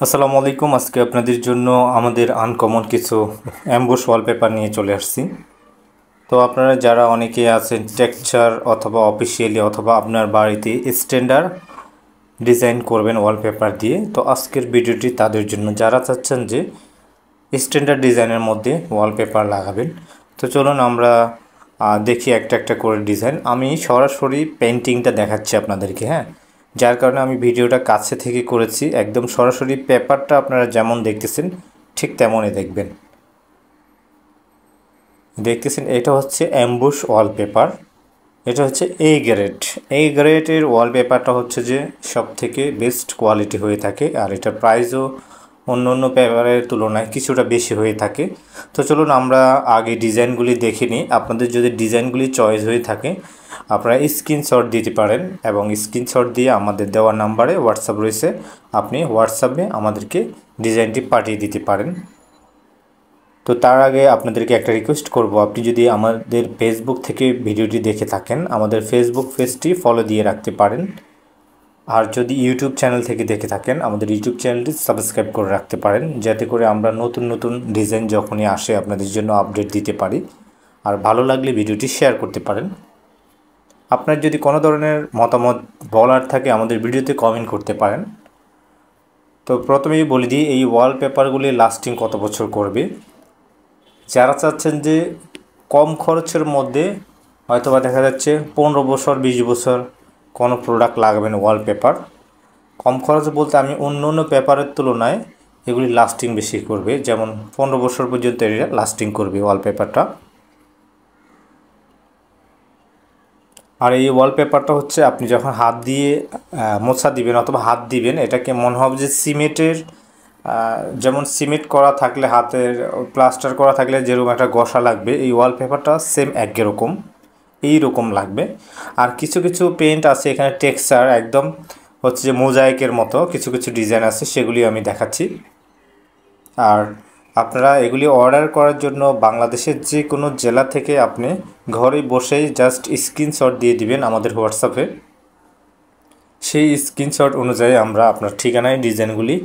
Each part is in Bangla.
আসসালামু আলাইকুম। আজকে আপনাদের জন্য আমাদের আনকমন কিছু অ্যাম্বুশ ওয়ালপেপার নিয়ে চলে আসছি। তো আপনারা যারা অনেকে আছেন টেক্সচার অথবা অফিসিয়ালি অথবা আপনার বাড়িতে স্ট্যান্ডার্ড ডিজাইন করবেন ওয়ালপেপার দিয়ে, তো আজকের ভিডিওটি তাদের জন্য যারা চাচ্ছেন যে স্ট্যান্ডার্ড ডিজাইনের মধ্যে ওয়ালপেপার লাগাবেন। তো চলুন আমরা দেখি একটা একটা করে ডিজাইন। আমি সরাসরি পেন্টিংটা দেখাচ্ছি আপনাদেরকে, হ্যাঁ, যার কারণে আমি ভিডিওটা কাছে থেকে করেছি। একদম সরাসরি পেপারটা আপনারা যেমন দেখতেছেন ঠিক তেমনই দেখবেন। দেখতেছেন এটা হচ্ছে অ্যাম্বুশ ওয়ালপেপার, এটা হচ্ছে এই গ্রেডের ওয়ালপেপারটা হচ্ছে যে সব থেকে বেস্ট কোয়ালিটি হয়ে থাকে, আর এটার প্রাইসও অন্য অন্য পেপারের তুলনায় কিছুটা বেশি হয়ে থাকে। তো চলুন আমরা আগে ডিজাইনগুলি দেখে নিই। আপনাদের যদি ডিজাইনগুলি চয়েস হয়ে থাকে আপনারা স্ক্রিনশট দিতে পারেন, এবং স্ক্রিনশট দিয়ে আমাদের দেওয়া নাম্বারে হোয়াটসঅ্যাপ রয়েছে, আপনি হোয়াটসঅ্যাপে আমাদেরকে ডিজাইনটি পাঠিয়ে দিতে পারেন। তো তার আগে আপনাদেরকে একটা রিকোয়েস্ট করব, আপনি যদি আমাদের ফেসবুক থেকে ভিডিওটি দেখে থাকেন আমাদের ফেসবুক পেজটি ফলো দিয়ে রাখতে পারেন, আর যদি ইউটিউব চ্যানেল থেকে দেখে থাকেন আমাদের ইউটিউব চ্যানেলটি সাবস্ক্রাইব করে রাখতে পারেন, যাতে করে আমরা নতুন নতুন ডিজাইন যখনই আসে আপনাদের জন্য আপডেট দিতে পারি। আর ভালো লাগলে ভিডিওটি শেয়ার করতে পারেন। আপনার যদি কোনো ধরনের মতামত বলার থাকে আমাদের ভিডিওতে কমেন্ট করতে পারেন। তো প্রথমেই বলে দিই এই ওয়ালপেপারগুলি লাস্টিং কত বছর করবে। যারা চাচ্ছেন যে কম খরচের মধ্যে হয়তোবা দেখা যাচ্ছে 15 বছর 20 বছর কোনো প্রোডাক্ট লাগাবেন ওয়ালপেপার, কম খরচ বলতে আমি অন্য অন্য পেপারের তুলনায় এগুলি লাস্টিং বেশি করবে, যেমন 15 বছর পর্যন্ত এটা লাস্টিং করবে ওয়ালপেপারটা। আর এই ওয়ালপেপারটা হচ্ছে আপনি যখন হাত দিয়ে মোছা দিবেন অথবা হাত দিবেন, এটাকে মনে হবে যে সিমেন্টের, যেমন সিমেন্ট করা থাকলে হাতের প্লাস্টার করা থাকলে যেরকম একটা ঘষা লাগবে, এই ওয়ালপেপারটা সেম একরকম এইরকম লাগবে। আর কিছু কিছু পেইন্ট আছে এখানে টেক্সচার একদম হচ্ছে যে মোজাইকের মতো কিছু কিছু ডিজাইন আছে, সেগুলি আমি দেখাচ্ছি। আর আপনারা এগুলি অর্ডার করার জন্য বাংলাদেশের যে কোনো জেলা থেকে আপনি ঘরে বসেই জাস্ট স্ক্রিনশট দিয়ে দিবেন আমাদের হোয়াটসঅ্যাপে, সেই স্ক্রিনশট অনুযায়ী আমরা আপনার ঠিকানায় ডিজাইনগুলি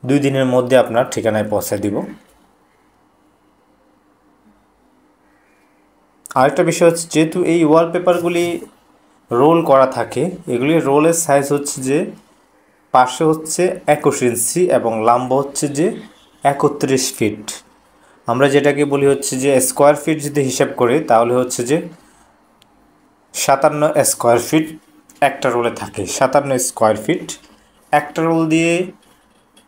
2 দিনের মধ্যে আপনার ঠিকানায় পৌঁছে দিব। আরেকটা বিষয় হচ্ছে, যেহেতু এই ওয়ালপেপারগুলি রোল করা থাকে, এগুলির রোলের সাইজ হচ্ছে যে পাশে হচ্ছে 21 ইঞ্চি এবং লম্বা হচ্ছে যে 31 ফিট। আমরা যেটাকে বলি হচ্ছে যে স্কোয়ার ফিট যদি হিসাব করি তাহলে হচ্ছে যে 57 স্কোয়ার ফিট একটা রোলে থাকে। 57 স্কোয়ার ফিট একটা রোল দিয়ে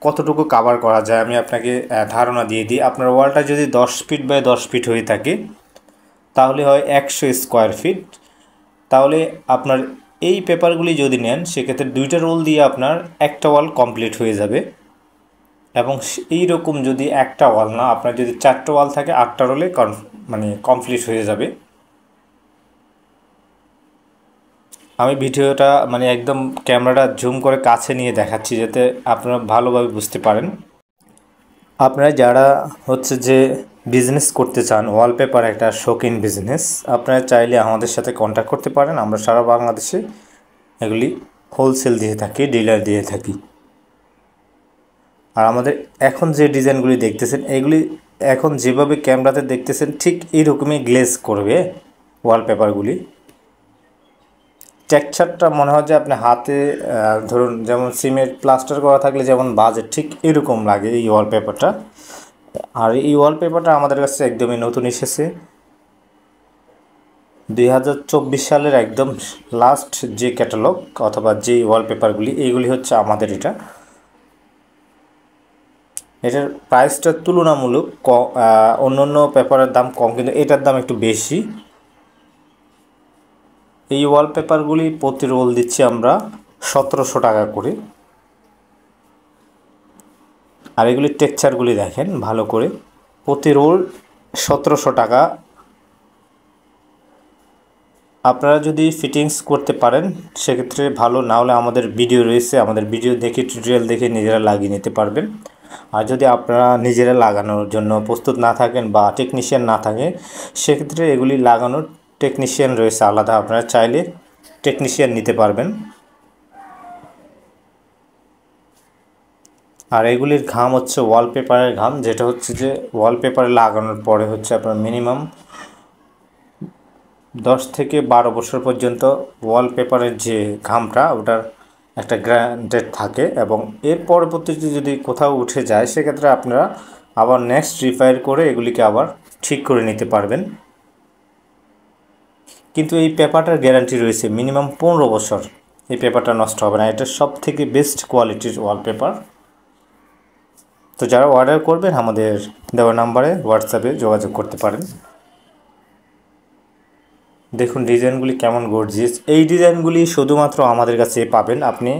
কতটুকু কাভার করা যায় আমি আপনাকে ধারণা দিয়ে দিই। আপনার ওয়ালটা যদি 10 ফিট বাই 10 ফিট হয়ে থাকে তাহলে হয় 100 স্কোয়ার ফিট। তাহলে আপনার এই পেপারগুলি যদি নেন সেক্ষেত্রে 2টা রোল দিয়ে আপনার একটা ওয়াল কমপ্লিট হয়ে যাবে। এবং এই রকম যদি একটা ওয়াল না, আপনার যদি 4টা ওয়াল থাকে 8টা রোলে কমপ্লিট হয়ে যাবে। আমি ভিডিওটা একদম ক্যামেরাটা জুম করে কাছে নিয়ে দেখাচ্ছি যাতে আপনারা ভালোভাবে বুঝতে পারেন। আপনারা যারা হচ্ছে যে বিজনেস করতে চান, ওয়ালপেপার একটা শৌখিন বিজনেস, আপনারা চাইলে আমাদের সাথে কন্ট্যাক্ট করতে পারেন। আমরা সারা বাংলাদেশে এগুলি হোলসেল দিয়ে থাকি, ডিলার দিয়ে থাকি। আর আমাদের এখন যে ডিজাইনগুলি দেখতেছেন এগুলি এখন যেভাবে ক্যামেরাতে দেখতেছেন ঠিক এইরকমই গ্লেজ করবে ওয়ালপেপারগুলি। টেক্সচারটা মনে হয় যে আপনি হাতে ধরুন যেমন সিমেন্ট প্লাস্টার করা থাকলে যেমন বাজে ঠিক এরকম লাগে এই ওয়ালপেপারটা। আর এই ওয়ালপেপারটা আমাদের কাছে একদমই নতুন এসেছে, 2024 সালের একদম লাস্ট যে ক্যাটালগ অথবা যে ওয়ালপেপারগুলি এইগুলি হচ্ছে আমাদের এটার প্রাইসটা তুলনামূলক অন্য অন্য পেপারের দাম কম, কিন্তু এটার দাম একটু বেশি। এই ওয়ালপেপারগুলি প্রতি রোল দিচ্ছি আমরা 1700 টাকা করে। আর এগুলির টেক্সচারগুলি দেখেন ভালো করে, প্রতি রোল 1700 টাকা। আপনারা যদি ফিটিংস করতে পারেন সেক্ষেত্রে ভালো, না হলে আমাদের ভিডিও রয়েছে, আমাদের ভিডিও দেখে টিউটোরিয়াল দেখে নিজেরা লাগিয়ে নিতে পারবেন। আর যদি আপনারা নিজেরা লাগানোর জন্য প্রস্তুত না থাকেন বা টেকনিশিয়ান না থাকে সেক্ষেত্রে এগুলি লাগানোর টেকনিশিয়ান রয়েছে আলাদা, আপনারা চাইলে টেকনিশিয়ান নিতে পারবেন। আর এগুলির ঘাম হচ্ছে ওয়ালপেপারের ঘাম, যেটা হচ্ছে যে ওয়ালপেপারে লাগানোর পরে হচ্ছে আপনার মিনিমাম 10 থেকে 12 বছর পর্যন্ত ওয়ালপেপারের যে ঘামটা ওটার একটা গ্যারান্টেড থাকে, এবং এর পরবর্তীতে যদি কোথাও উঠে যায় সেক্ষেত্রে আপনারা আবার নেক্সট রিপেয়ার করে এগুলিকে আবার ঠিক করে নিতে পারবেন। কিন্তু এই পেপারটার গ্যারান্টি রয়েছে মিনিমাম 15 বছর, এই পেপারটা নষ্ট হবে না। এটা সব থেকে বেস্ট কোয়ালিটির ওয়ালপেপার। তো যারা অর্ডার করবেন আমাদের দেওয়া নাম্বারে হোয়াটসঅ্যাপে যোগাযোগ করতে পারেন। দেখুন ডিজাইনগুলি কেমন গর্জিয়াস। এই ডিজাইনগুলি শুধুমাত্র আমাদের কাছে পাবেন, আপনি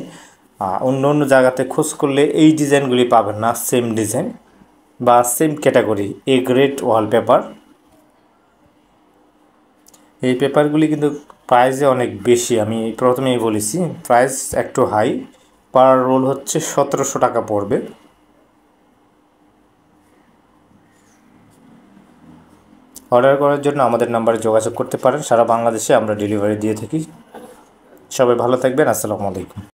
অন্য অন্য জায়গাতে খোঁজ করলে এই ডিজাইনগুলি পাবেন না, সেম ডিজাইন বা same category A grade wallpaper. এই পেপারগুলি কিন্তু প্রাইসে অনেক বেশি, আমি প্রথমেই বলেছি প্রাইস একটু হাই। পার রোল হচ্ছে 1700 টাকা পড়বে। অর্ডার করার জন্য আমাদের নাম্বারে যোগাযোগ করতে পারেন। সারা বাংলাদেশে আমরা ডেলিভারি দিয়ে থাকি। সবাই ভালো থাকবেন। আসসালামু আলাইকুম।